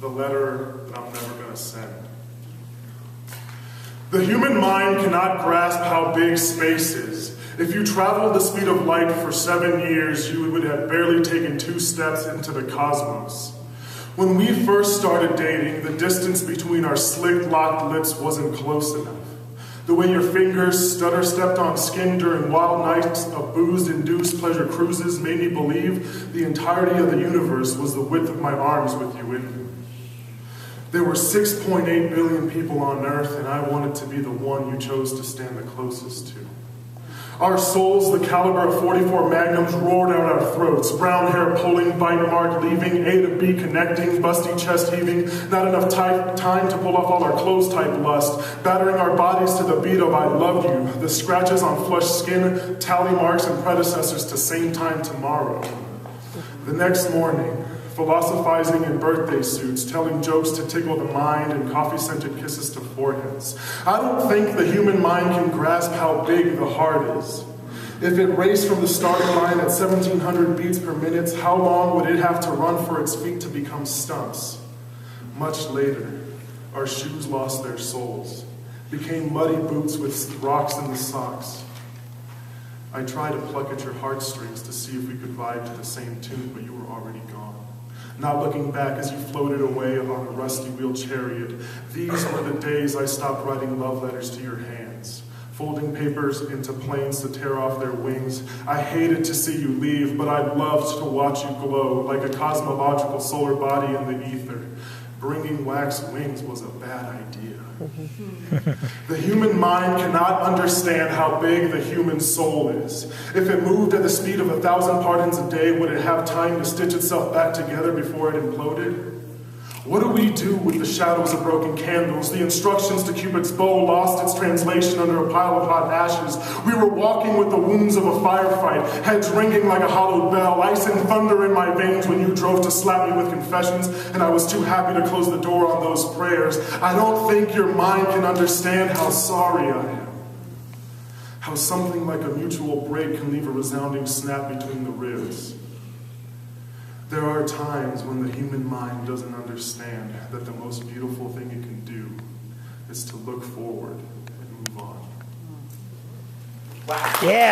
the letter that I'm never going to send. The human mind cannot grasp how big space is. If you traveled the speed of light for 7 years, you would have barely taken 2 steps into the cosmos. When we first started dating, the distance between our slick, locked lips wasn't close enough. The way your fingers stutter-stepped on skin during wild nights of booze-induced pleasure cruises made me believe the entirety of the universe was the width of my arms with you in them. There were 6.8 billion people on Earth, and I wanted to be the one you chose to stand the closest to. Our souls, the caliber of 44 magnums, roared out our throats, brown hair pulling, bite mark leaving, A to B connecting, busty chest heaving, not enough time to pull off all our clothes type lust, battering our bodies to the beat of I love you, the scratches on flushed skin, tally marks and predecessors to same time tomorrow. The next morning, philosophizing in birthday suits, telling jokes to tickle the mind, and coffee-scented kisses to foreheads. I don't think the human mind can grasp how big the heart is. If it raced from the starting line at 1,700 beats per minute, how long would it have to run for its feet to become stumps? Much later, our shoes lost their soles, became muddy boots with rocks in the socks. I tried to pluck at your heartstrings to see if we could vibe to the same tune, but you were already gone. Not looking back as you floated away on a rusty wheel chariot. These were the days I stopped writing love letters to your hands, folding papers into planes to tear off their wings. I hated to see you leave, but I loved to watch you glow like a cosmological solar body in the ether. Bringing wax wings was a bad idea. The human mind cannot understand how big the human soul is. If it moved at the speed of 1,000 pardons a day, would it have time to stitch itself back together before it imploded? What do we do with the shadows of broken candles? The instructions to Cupid's bow lost its translation under a pile of hot ashes. We were walking with the wounds of a firefight, heads ringing like a hollow bell, ice and thunder in my veins when you drove to slap me with confessions, and I was too happy to close the door on those prayers. I don't think your mind can understand how sorry I am. How something like a mutual break can leave a resounding snap between the ribs. There are times when the human mind doesn't understand that the most beautiful thing it can do is to look forward and move on. Wow. Yeah.